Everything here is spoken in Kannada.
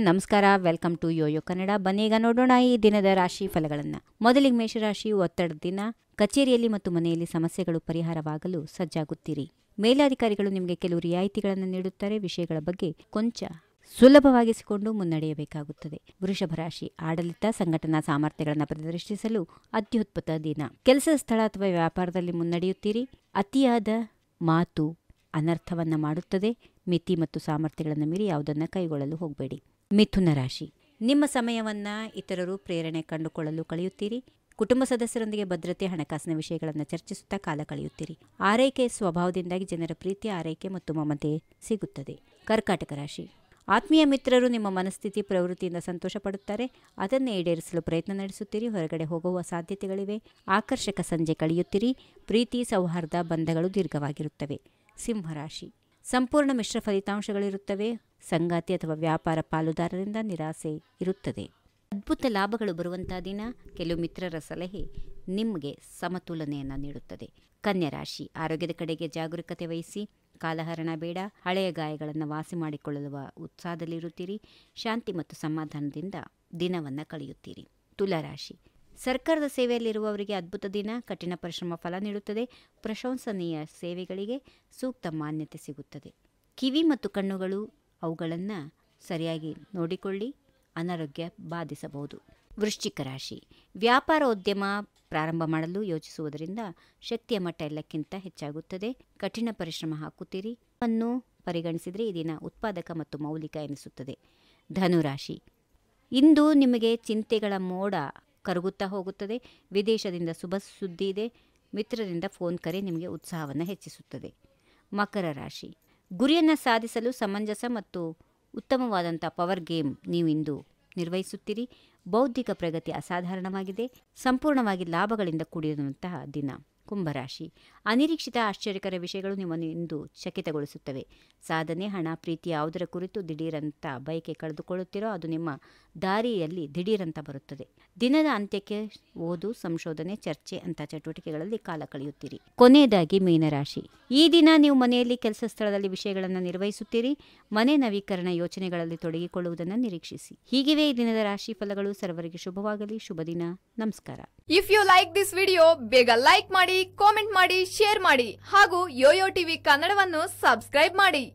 ನಮಸ್ಕಾರ. Welcome to Yoyo Kannada. ಬನ್ನೀಗ ನೋಡೋಣ ಈ ದಿನದ ರಾಶಿ ಫಲಗಳನ್ನು. ಮೊದಲಿಗೆ ಮೇಷರಾಶಿ. ಒತ್ತಡದ ದಿನ. ಕಚೇರಿಯಲ್ಲಿ ಮತ್ತು ಮನೆಯಲ್ಲಿ ಸಮಸ್ಯೆಗಳು ಪರಿಹಾರವಾಗಲು ಸಜ್ಜಾಗುತ್ತೀರಿ. ಮೇಲಾಧಿಕಾರಿಗಳು ನಿಮಗೆ ಕೆಲವು ರಿಯಾಯಿತಿಗಳನ್ನು ನೀಡುತ್ತಾರೆ. ವಿಷಯಗಳ ಬಗ್ಗೆ ಕೊಂಚ ಸುಲಭವಾಗಿಸಿಕೊಂಡು ಮುನ್ನಡೆಯಬೇಕಾಗುತ್ತದೆ. ವೃಷಭ ರಾಶಿ. ಆಡಳಿತ ಸಂಘಟನಾ ಸಾಮರ್ಥ್ಯಗಳನ್ನು ಪ್ರದರ್ಶಿಸಲು ಅತ್ಯುತ್ಪತ್ತ ದಿನ. ಕೆಲಸದ ಸ್ಥಳ ಅಥವಾ ವ್ಯಾಪಾರದಲ್ಲಿ ಮುನ್ನಡೆಯುತ್ತೀರಿ. ಅತಿಯಾದ ಮಾತು ಅನರ್ಥವನ್ನ ಮಾಡುತ್ತದೆ. ಮಿತಿ ಮತ್ತು ಸಾಮರ್ಥ್ಯಗಳನ್ನು ಮೀರಿ ಯಾವುದನ್ನು ಕೈಗೊಳ್ಳಲು ಹೋಗಬೇಡಿ. ಮಿಥುನ ರಾಶಿ. ನಿಮ್ಮ ಸಮಯವನ್ನ ಇತರರು ಪ್ರೇರಣೆ ಕಂಡುಕೊಳ್ಳಲು ಕಳೆಯುತ್ತೀರಿ. ಕುಟುಂಬ ಸದಸ್ಯರೊಂದಿಗೆ ಭದ್ರತೆ, ಹಣಕಾಸಿನ ವಿಷಯಗಳನ್ನು ಚರ್ಚಿಸುತ್ತಾ ಕಾಲ ಕಳೆಯುತ್ತೀರಿ. ಆರೈಕೆ ಸ್ವಭಾವದಿಂದಾಗಿ ಜನರ ಪ್ರೀತಿ, ಆರೈಕೆ ಮತ್ತು ಮಮತೆ ಸಿಗುತ್ತದೆ. ಕರ್ಕಾಟಕ ರಾಶಿ. ಆತ್ಮೀಯ ಮಿತ್ರರು ನಿಮ್ಮ ಮನಸ್ಥಿತಿ, ಪ್ರವೃತ್ತಿಯಿಂದ ಸಂತೋಷ ಪಡುತ್ತಾರೆ. ಅದನ್ನೇ ಈಡೇರಿಸಲು ಪ್ರಯತ್ನ ನಡೆಸುತ್ತೀರಿ. ಹೊರಗಡೆ ಹೋಗುವ ಸಾಧ್ಯತೆಗಳಿವೆ. ಆಕರ್ಷಕ ಸಂಜೆ ಕಳೆಯುತ್ತೀರಿ. ಪ್ರೀತಿ, ಸೌಹಾರ್ದ, ಬಂಧಗಳು ದೀರ್ಘವಾಗಿರುತ್ತವೆ. ಸಿಂಹರಾಶಿ. ಸಂಪೂರ್ಣ ಮಿಶ್ರ ಫಲಿತಾಂಶಗಳಿರುತ್ತವೆ. ಸಂಗಾತಿ ಅಥವಾ ವ್ಯಾಪಾರ ಪಾಲುದಾರರಿಂದ ನಿರಾಸೆ ಇರುತ್ತದೆ. ಅದ್ಭುತ ಲಾಭಗಳು ಬರುವಂತಹ ದಿನ. ಕೆಲವು ಮಿತ್ರರ ಸಲಹೆ ನಿಮಗೆ ಸಮತೋಲನೆಯನ್ನು ನೀಡುತ್ತದೆ. ಕನ್ಯಾ ರಾಶಿ. ಆರೋಗ್ಯದ ಕಡೆಗೆ ಜಾಗರೂಕತೆ ವಹಿಸಿ. ಕಾಲಹರಣ ಬೇಡ. ಹಳೆಯ ಗಾಯಗಳನ್ನು ವಾಸಿ ಮಾಡಿಕೊಳ್ಳುವ ಉತ್ಸಾಹದಲ್ಲಿರುತ್ತೀರಿ. ಶಾಂತಿ ಮತ್ತು ಸಮಾಧಾನದಿಂದ ದಿನವನ್ನು ಕಳೆಯುತ್ತೀರಿ. ತುಲಾರಾಶಿ. ಸರ್ಕಾರದ ಸೇವೆಯಲ್ಲಿರುವವರಿಗೆ ಅದ್ಭುತ ದಿನ. ಕಠಿಣ ಪರಿಶ್ರಮ ಫಲ ನೀಡುತ್ತದೆ. ಪ್ರಶಂಸನೀಯ ಸೇವೆಗಳಿಗೆ ಸೂಕ್ತ ಮಾನ್ಯತೆ ಸಿಗುತ್ತದೆ. ಕಿವಿ ಮತ್ತು ಕಣ್ಣುಗಳು, ಅವುಗಳನ್ನು ಸರಿಯಾಗಿ ನೋಡಿಕೊಳ್ಳಿ. ಅನಾರೋಗ್ಯ ಬಾಧಿಸಬಹುದು. ವೃಶ್ಚಿಕ ರಾಶಿ. ವ್ಯಾಪಾರ ಉದ್ಯಮ ಪ್ರಾರಂಭ ಮಾಡಲು ಯೋಚಿಸುವುದರಿಂದ ಶಕ್ತಿಯ ಮಟ್ಟ ಎಲ್ಲಕ್ಕಿಂತ ಹೆಚ್ಚಾಗುತ್ತದೆ. ಕಠಿಣ ಪರಿಶ್ರಮ ಹಾಕುತ್ತೀರಿ. ಅನ್ನು ಪರಿಗಣಿಸಿದರೆ ಈ ದಿನ ಉತ್ಪಾದಕ ಮತ್ತು ಮೌಲಿಕ ಎನಿಸುತ್ತದೆ. ಧನುರಾಶಿ. ಇಂದು ನಿಮಗೆ ಚಿಂತೆಗಳ ಮೋಡ ಕರಗುತ್ತಾ ಹೋಗುತ್ತದೆ. ವಿದೇಶದಿಂದ ಶುಭ ಸುದ್ದಿ ಇದೆ. ಮಿತ್ರರಿಂದ ಫೋನ್ ಕರೆ ನಿಮಗೆ ಉತ್ಸಾಹವನ್ನು ಹೆಚ್ಚಿಸುತ್ತದೆ. ಮಕರ ರಾಶಿ. ಗುರಿಯನ್ನು ಸಾಧಿಸಲು ಸಮಂಜಸ ಮತ್ತು ಉತ್ತಮವಾದಂಥ ಪವರ್ ಗೇಮ್ ನೀವು ಇಂದು ನಿರ್ವಹಿಸುತ್ತೀರಿ. ಬೌದ್ಧಿಕ ಪ್ರಗತಿ ಅಸಾಧಾರಣವಾಗಿದೆ. ಸಂಪೂರ್ಣವಾಗಿ ಲಾಭಗಳಿಂದ ಕೂಡಿರುವಂತಹ ದಿನ. ಕುಂಭರಾಶಿ. ಅನಿರೀಕ್ಷಿತ ಆಶ್ಚರ್ಯಕರ ವಿಷಯಗಳು ನಿಮ್ಮನ್ನು ಇಂದು ಚಕಿತಗೊಳಿಸುತ್ತವೆ. ಸಾಧನೆ, ಹಣ, ಪ್ರೀತಿ ಯಾವುದರ ಕುರಿತು ದಿಢೀರಂತ ಬಯಕೆ ಕಳೆದುಕೊಳ್ಳುತ್ತೀರೋ ಅದು ನಿಮ್ಮ ದಾರಿಯಲ್ಲಿ ದಿಢೀರಂತ ಬರುತ್ತದೆ. ದಿನದ ಅಂತ್ಯಕ್ಕೆ ಓದು, ಸಂಶೋಧನೆ, ಚರ್ಚೆ ಅಂತ ಚಟುವಟಿಕೆಗಳಲ್ಲಿ ಕಾಲ ಕಳೆಯುತ್ತೀರಿ. ಕೊನೆಯದಾಗಿ ಮೀನರಾಶಿ. ಈ ದಿನ ನೀವು ಮನೆಯಲ್ಲಿ, ಕೆಲಸ ಸ್ಥಳದಲ್ಲಿ ವಿಷಯಗಳನ್ನು ನಿರ್ವಹಿಸುತ್ತೀರಿ. ಮನೆ ನವೀಕರಣ ಯೋಚನೆಗಳಲ್ಲಿ ತೊಡಗಿಕೊಳ್ಳುವುದನ್ನು ನಿರೀಕ್ಷಿಸಿ. ಹೀಗಿವೆ ಈ ದಿನದ ರಾಶಿ ಫಲಗಳು. ಸರ್ವರಿಗೆ ಶುಭವಾಗಲಿ. ಶುಭ ದಿನ. ನಮಸ್ಕಾರ. If you like this video, ಬೇಗ ಲೈಕ್ ಮಾಡಿ, ಕಾಮೆಂಟ್ ಮಾಡಿ, ಶೇರ್ ಮಾಡಿ ಹಾಗೂ ಯೋಯೋ ಟಿವಿ ಕನ್ನಡವನ್ನು ಸಬ್ಸ್ಕ್ರೈಬ್ ಮಾಡಿ.